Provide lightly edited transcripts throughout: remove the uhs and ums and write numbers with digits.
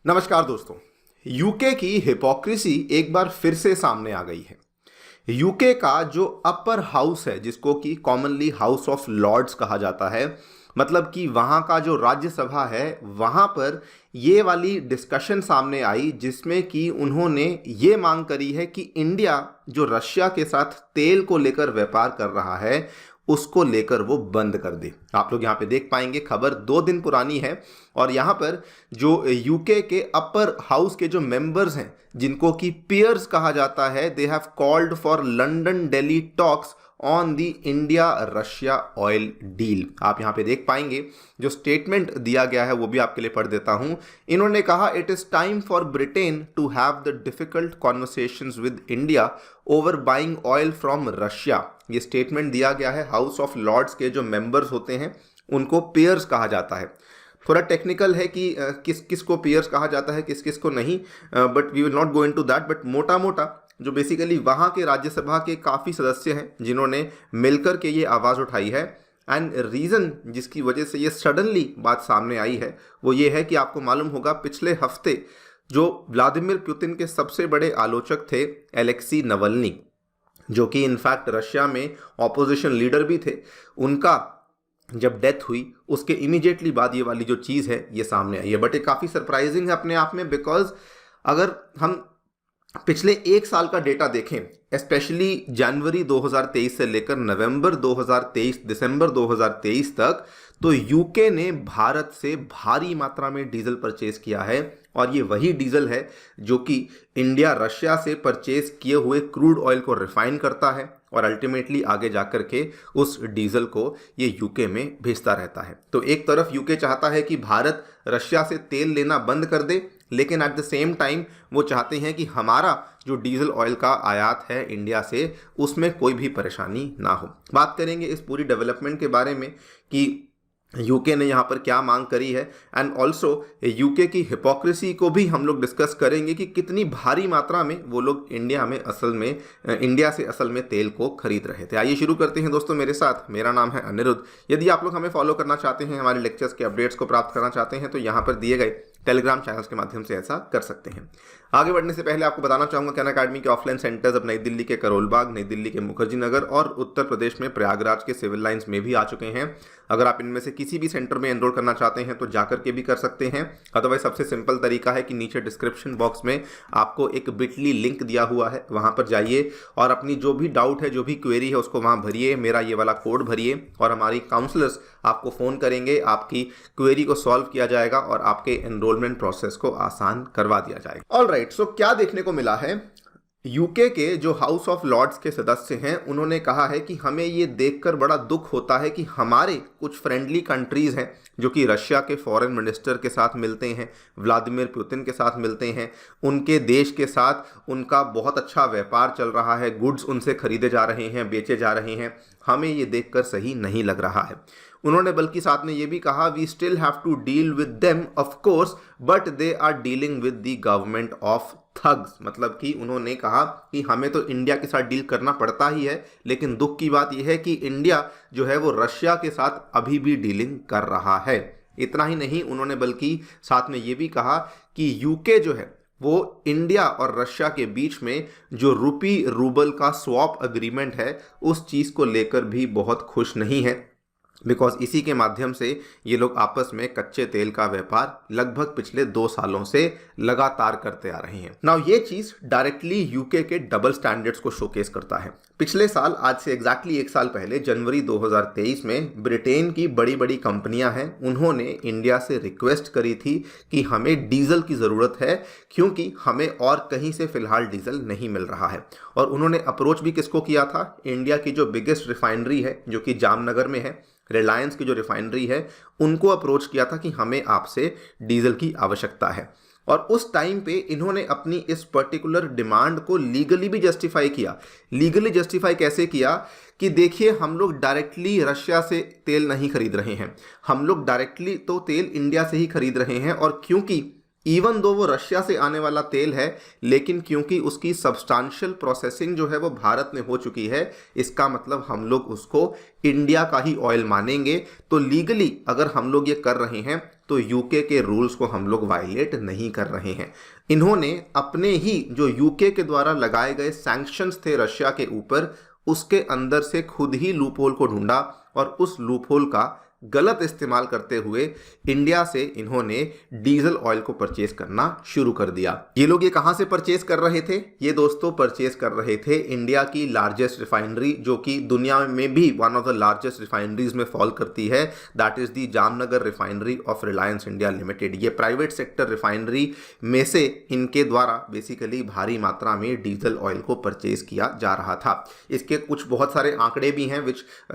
नमस्कार दोस्तों। यूके की हिपोक्रेसी एक बार फिर से सामने आ गई है। यूके का जो अपर हाउस है, जिसको कि कॉमनली हाउस ऑफ लॉर्ड्स कहा जाता है, मतलब कि वहाँ का जो राज्यसभा है, वहाँ पर ये वाली डिस्कशन सामने आई जिसमें कि उन्होंने ये मांग करी है कि इंडिया जो रशिया के साथ तेल को लेकर व्यापार कर रहा है उसको लेकर वो बंद कर दे। आप लोग यहाँ पे देख पाएंगे, खबर 2 दिन पुरानी है और यहाँ पर जो यूके के अपर हाउस के जो मेंबर्स हैं, जिनको कि पियर्स कहा जाता है, they have called for London Delhi talks on the India Russia oil deal. आप यहाँ पे देख पाएंगे जो स्टेटमेंट दिया गया है वो भी आपके लिए पढ़ देता हूँ। इन्होंने कहा, it is time for Britain to have the difficult conversations with India over buying oil from Russia. ये स्टेटमेंट दिया गया है हाउस ऑफ लॉर्ड्स के जो मेंबर्स होते हैं उनको पेयर्स कहा जाता है। थोड़ा टेक्निकल है कि किस किस को पेयर्स कहा जाता है, किस किस को नहीं, but we will not go into that. But मोटा मोटा जो बेसिकली वहाँ के राज्यसभा के काफ़ी सदस्य हैं जिन्होंने मिलकर के ये आवाज़ उठाई है। एंड रीज़न जिसकी वजह से ये सडनली बात सामने आई है वो ये है कि आपको मालूम होगा, पिछले हफ्ते जो व्लादिमीर पुतिन के सबसे बड़े आलोचक थे एलेक्सी नवल्नी, जो कि इनफैक्ट रशिया में ऑपोजिशन लीडर भी थे, उनका जब डेथ हुई उसके इमीडिएटली बाद ये वाली जो चीज़ है ये सामने आई है। बट ये काफ़ी सरप्राइजिंग है अपने आप में, बिकॉज अगर हम पिछले 1 साल का डेटा देखें, स्पेशली जनवरी 2023 से लेकर नवंबर 2023 दिसंबर 2023 तक, तो यूके ने भारत से भारी मात्रा में डीजल परचेज किया है। और ये वही डीजल है जो कि इंडिया रशिया से परचेज किए हुए क्रूड ऑयल को रिफाइन करता है और अल्टीमेटली आगे जाकर के उस डीजल को ये यूके में भेजता रहता है। तो एक तरफ यूके चाहता है कि भारत रशिया से तेल लेना बंद कर दे, लेकिन एट द सेम टाइम वो चाहते हैं कि हमारा जो डीजल ऑयल का आयात है इंडिया से उसमें कोई भी परेशानी ना हो। बात करेंगे इस पूरी डेवलपमेंट के बारे में कि यूके ने यहाँ पर क्या मांग करी है, एंड ऑल्सो यूके की हिपोक्रेसी को भी हम लोग डिस्कस करेंगे कि कितनी भारी मात्रा में वो लोग इंडिया से असल में तेल को खरीद रहे थे। आइए शुरू करते हैं दोस्तों मेरे साथ। मेरा नाम है अनिरुद्ध। यदि आप लोग हमें फॉलो करना चाहते हैं, हमारे लेक्चर्स के अपडेट्स को प्राप्त करना चाहते हैं, तो यहाँ पर दिए गए टेलीग्राम चैनल्स के माध्यम से ऐसा कर सकते हैं। आगे बढ़ने से पहले आपको बताना चाहूँगा कि अनअकैडमी के ऑफलाइन सेंटर्स अब नई दिल्ली के करोल बाग, नई दिल्ली के मुखर्जी नगर और उत्तर प्रदेश में प्रयागराज के सिविल लाइंस में भी आ चुके हैं। अगर आप इनमें से किसी भी सेंटर में एनरोल करना चाहते हैं तो जाकर के भी कर सकते हैं। अदरवाइज सबसे सिंपल तरीका है कि नीचे डिस्क्रिप्शन बॉक्स में आपको एक बिटली लिंक दिया हुआ है, वहाँ पर जाइए और अपनी जो भी डाउट है, जो भी क्वेरी है उसको वहाँ भरिए, मेरा ये वाला कोड भरिए और हमारी काउंसलर्स आपको फ़ोन करेंगे, आपकी क्वेरी को सॉल्व किया जाएगा और आपके एनरोलमेंट प्रोसेस को आसान करवा दिया जाएगा। ऑलराइट, सो क्या देखने को मिला है, यूके के जो हाउस ऑफ लॉर्ड्स के सदस्य हैं उन्होंने कहा है कि हमें ये देखकर बड़ा दुख होता है कि हमारे कुछ फ्रेंडली कंट्रीज़ हैं जो कि रशिया के फॉरेन मिनिस्टर के साथ मिलते हैं, व्लादिमीर पुतिन के साथ मिलते हैं, उनके देश के साथ उनका बहुत अच्छा व्यापार चल रहा है, गुड्स उनसे खरीदे जा रहे हैं, बेचे जा रहे हैं, हमें ये देखकर सही नहीं लग रहा है। उन्होंने बल्कि साथ में ये भी कहा, we still have to deal with them of course but they are dealing with the government of thugs. मतलब कि उन्होंने कहा कि हमें तो इंडिया के साथ डील करना पड़ता ही है, लेकिन दुख की बात यह है कि इंडिया जो है वो रशिया के साथ अभी भी डीलिंग कर रहा है। इतना ही नहीं, उन्होंने बल्कि साथ में ये भी कहा कि यूके जो है वो इंडिया और रशिया के बीच में जो रूपी रूबल का स्वैप एग्रीमेंट है उस चीज़ को लेकर भी बहुत खुश नहीं है, बिकॉज इसी के माध्यम से ये लोग आपस में कच्चे तेल का व्यापार लगभग पिछले 2 सालों से लगातार करते आ रहे हैं। नाउ ये चीज़ डायरेक्टली यूके के डबल स्टैंडर्ड्स को शोकेस करता है। पिछले साल, आज से एग्जैक्टली 1 साल पहले, जनवरी 2023 में ब्रिटेन की बड़ी बड़ी कंपनियां हैं, उन्होंने इंडिया से रिक्वेस्ट करी थी कि हमें डीजल की ज़रूरत है क्योंकि हमें और कहीं से फ़िलहाल डीजल नहीं मिल रहा है। और उन्होंने अप्रोच भी किसको किया था, इंडिया की जो बिगेस्ट रिफाइनरी है जो कि जामनगर में है, रिलायंस की जो रिफाइनरी है, उनको अप्रोच किया था कि हमें आपसे डीजल की आवश्यकता है। और उस टाइम पे इन्होंने अपनी इस पर्टिकुलर डिमांड को लीगली भी जस्टिफाई किया। लीगली जस्टिफाई कैसे किया कि देखिए, हम लोग डायरेक्टली रशिया से तेल नहीं खरीद रहे हैं, हम लोग डायरेक्टली तो तेल इंडिया से ही खरीद रहे हैं, और क्योंकि इवन दो वो रशिया से आने वाला तेल है, लेकिन क्योंकि उसकी सब्सटेंशियल प्रोसेसिंग जो है वो भारत में हो चुकी है, इसका मतलब हम लोग उसको इंडिया का ही ऑयल मानेंगे। तो लीगली अगर हम लोग ये कर रहे हैं तो यूके के रूल्स को हम लोग वायलेट नहीं कर रहे हैं। इन्होंने अपने ही जो यूके के द्वारा लगाए गए सैंक्शंस थे रशिया के ऊपर, उसके अंदर से खुद ही लूपहोल को ढूंढा और उस लूपहोल का गलत इस्तेमाल करते हुए इंडिया से इन्होंने डीजल ऑयल को परचेज करना शुरू कर दिया। ये लोग ये कहां से परचेज कर रहे थे? ये दोस्तों परचेज कर रहे थे इंडिया की लार्जेस्ट रिफाइनरी, जो कि दुनिया में भी one of the largest refineries में फॉल करती है, that is the Jamnagar refinery of Reliance India limited. ये प्राइवेट सेक्टर रिफाइनरी में से इनके द्वारा बेसिकली भारी मात्रा में डीजल ऑयल को परचेज किया जा रहा था। इसके कुछ बहुत सारे आंकड़े भी हैं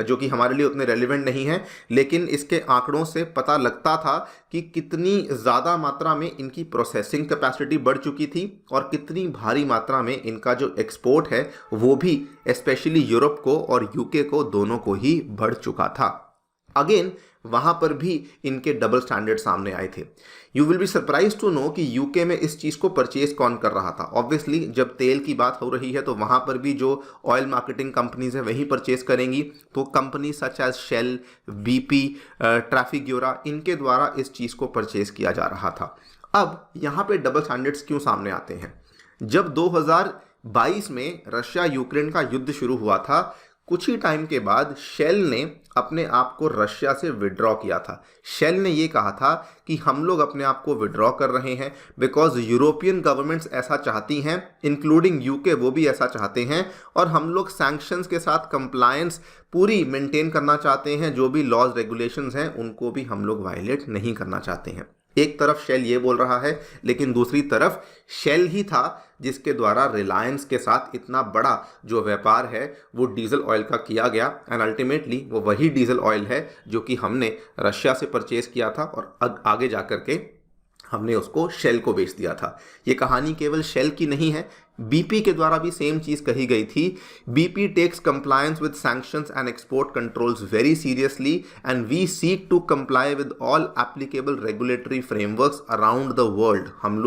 जो कि हमारे लिए उतने रेलिवेंट नहीं है, लेकिन इसके आंकड़ों से पता लगता था कि कितनी ज़्यादा मात्रा में इनकी प्रोसेसिंग कैपेसिटी बढ़ चुकी थी और कितनी भारी मात्रा में इनका जो एक्सपोर्ट है वो भी स्पेशली यूरोप को और यूके को दोनों को ही बढ़ चुका था। अगेन वहां पर भी इनके डबल स्टैंडर्ड सामने आए थे। You will be surprise to know कि यूके में इस चीज़ को परचेज कौन कर रहा था। ऑब्वियसली जब तेल की बात हो रही है तो वहां पर भी जो ऑयल मार्केटिंग कंपनीज है वही परचेज करेंगी। तो company such as Shell, BP, Trafigura, इनके द्वारा इस चीज़ को परचेज किया जा रहा था। अब यहाँ पे डबल स्टैंडर्ड्स क्यों सामने आते हैं? जब 2022 में रशिया यूक्रेन का युद्ध शुरू हुआ था, कुछ ही टाइम के बाद शेल ने अपने आप को रशिया से विड्रॉ किया था। शेल ने ये कहा था कि हम लोग अपने आप को विड्रॉ कर रहे हैं बिकॉज यूरोपियन गवर्नमेंट्स ऐसा चाहती हैं, इंक्लूडिंग यूके, वो भी ऐसा चाहते हैं, और हम लोग सैंक्शंस के साथ कंप्लायंस पूरी मेंटेन करना चाहते हैं। जो भी लॉज रेगुलेशंस हैं उनको भी हम लोग वायलेट नहीं करना चाहते हैं। एक तरफ शेल ये बोल रहा है, लेकिन दूसरी तरफ शेल ही था जिसके द्वारा रिलायंस के साथ इतना बड़ा जो व्यापार है वो डीजल ऑयल का किया गया। एंड अल्टीमेटली वो वही डीजल ऑयल है जो कि हमने रशिया से परचेज किया था और आगे जाकर के हमने उसको शेल को बेच दिया था। ये कहानी केवल शेल की नहीं है, बीपी के द्वारा भी सेम चीज़ कही गई थी। BP takes compliance with sanctions and export controls very seriously and we seek to comply with all applicable regulatory frameworks around the world. हम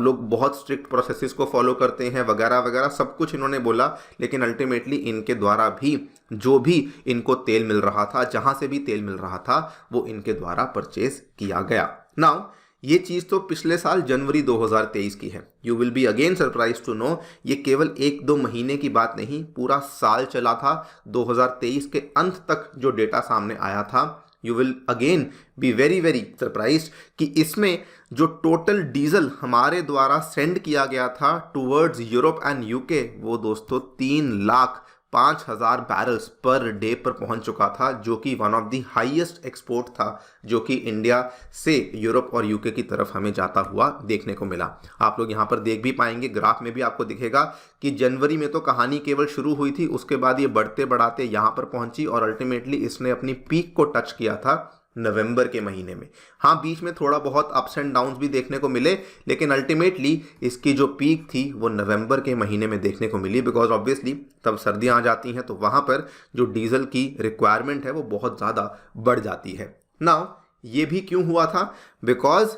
लोग बहुत स्ट्रिक्ट प्रोसेसेस को फॉलो करते हैं वगैरह वगैरह सब कुछ इन्होंने बोला। लेकिन अल्टीमेटली इनके द्वारा भी जो भी इनको तेल मिल रहा था, जहाँ से भी तेल मिल रहा था, वो इनके द्वारा परचेज किया गया। नाउ ये चीज़ तो पिछले साल जनवरी 2023 की है। You will be again surprise to know ये केवल 1-2 महीने की बात नहीं, पूरा साल चला था। 2023 के अंत तक जो डेटा सामने आया था, you will again be very very surprise कि इसमें जो टोटल डीजल हमारे द्वारा सेंड किया गया था टूवर्ड्स यूरोप एंड यूके, वो दोस्तों 3,05,000 बैरल्स पर डे पर पहुंच चुका था, जो कि one of the highest export था जो कि इंडिया से यूरोप और यूके की तरफ हमें जाता हुआ देखने को मिला। आप लोग यहाँ पर देख भी पाएंगे, ग्राफ में भी आपको दिखेगा कि जनवरी में तो कहानी केवल शुरू हुई थी, उसके बाद ये बढ़ते बढ़ाते यहाँ पर पहुंची और अल्टीमेटली इसने अपनी पीक को टच किया था नवंबर के महीने में। हाँ, बीच में थोड़ा बहुत अप्स एंड डाउन्स भी देखने को मिले, लेकिन अल्टीमेटली इसकी जो पीक थी वो नवंबर के महीने में देखने को मिली, बिकॉज ऑब्वियसली तब सर्दियाँ आ जाती हैं तो वहाँ पर जो डीजल की रिक्वायरमेंट है वो बहुत ज़्यादा बढ़ जाती है। नाउ ये भी क्यों हुआ था? बिकॉज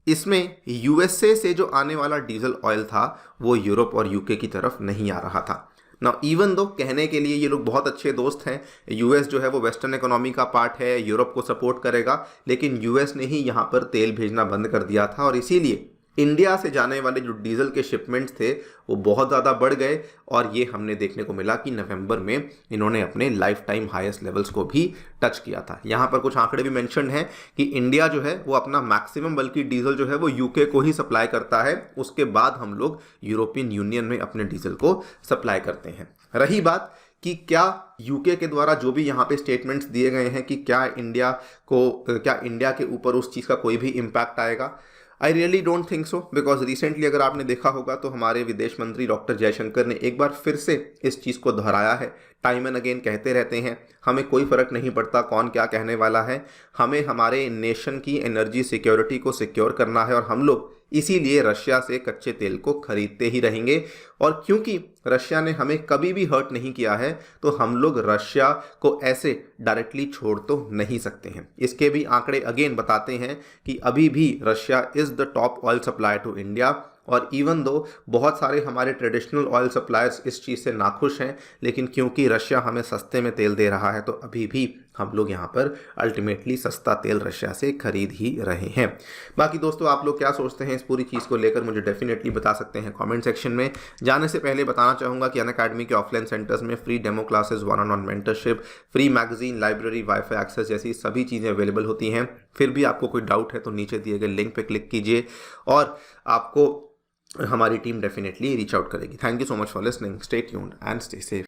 इसमें यूएसए से जो आने वाला डीजल ऑयल था वो यूरोप और यूके की तरफ नहीं आ रहा था। ना इवन दो कहने के लिए ये लोग बहुत अच्छे दोस्त हैं, यूएस जो है वो वेस्टर्न इकोनॉमी का पार्ट है, यूरोप को सपोर्ट करेगा, लेकिन यूएस ने ही यहाँ पर तेल भेजना बंद कर दिया था और इसीलिए इंडिया से जाने वाले जो डीजल के शिपमेंट्स थे वो बहुत ज़्यादा बढ़ गए। और ये हमने देखने को मिला कि नवंबर में इन्होंने अपने लाइफ टाइम हाईएस्ट लेवल्स को भी टच किया था। यहाँ पर कुछ आंकड़े भी मेंशन हैं कि इंडिया जो है वो अपना मैक्सिमम बल्कि डीजल जो है वो यूके को ही सप्लाई करता है, उसके बाद हम लोग यूरोपियन यूनियन में अपने डीजल को सप्लाई करते हैं। रही बात कि क्या यूके के द्वारा जो भी यहाँ पे स्टेटमेंट्स दिए गए हैं कि क्या इंडिया के ऊपर उस चीज़ का कोई भी इम्पैक्ट आएगा, I really don't think so. Because recently अगर आपने देखा होगा तो हमारे विदेश मंत्री डॉक्टर जयशंकर ने एक बार फिर से इस चीज़ को दोहराया है, टाइम एंड अगेन कहते रहते हैं हमें कोई फ़र्क नहीं पड़ता कौन क्या कहने वाला है, हमें हमारे नेशन की एनर्जी सिक्योरिटी को सिक्योर करना है और हम लोग इसीलिए रशिया से कच्चे तेल को खरीदते ही रहेंगे। और क्योंकि रशिया ने हमें कभी भी हर्ट नहीं किया है तो हम लोग रशिया को ऐसे डायरेक्टली छोड़ तो नहीं सकते हैं। इसके भी आंकड़े अगेन बताते हैं कि अभी भी Russia is the top oil supplier to India. और इवन दो बहुत सारे हमारे ट्रेडिशनल ऑयल सप्लायर्स इस चीज़ से नाखुश हैं, लेकिन क्योंकि रशिया हमें सस्ते में तेल दे रहा है तो अभी भी हम लोग यहाँ पर अल्टीमेटली सस्ता तेल रशिया से खरीद ही रहे हैं। बाकी दोस्तों आप लोग क्या सोचते हैं इस पूरी चीज़ को लेकर मुझे डेफिनेटली बता सकते हैं कमेंट सेक्शन में। जाने से पहले बताना चाहूँगा कि अनअकैडमी के ऑफलाइन सेंटर्स में free demo classes, one on one mentorship, free magazine, library, wifi access जैसी सभी चीज़ें अवेलेबल होती हैं। फिर भी आपको कोई डाउट है तो नीचे दिए गए लिंक पर क्लिक कीजिए और आपको हमारी टीम डेफिनेटली रीच आउट करेगी। Thank you so much for listening. Stay tuned and stay safe.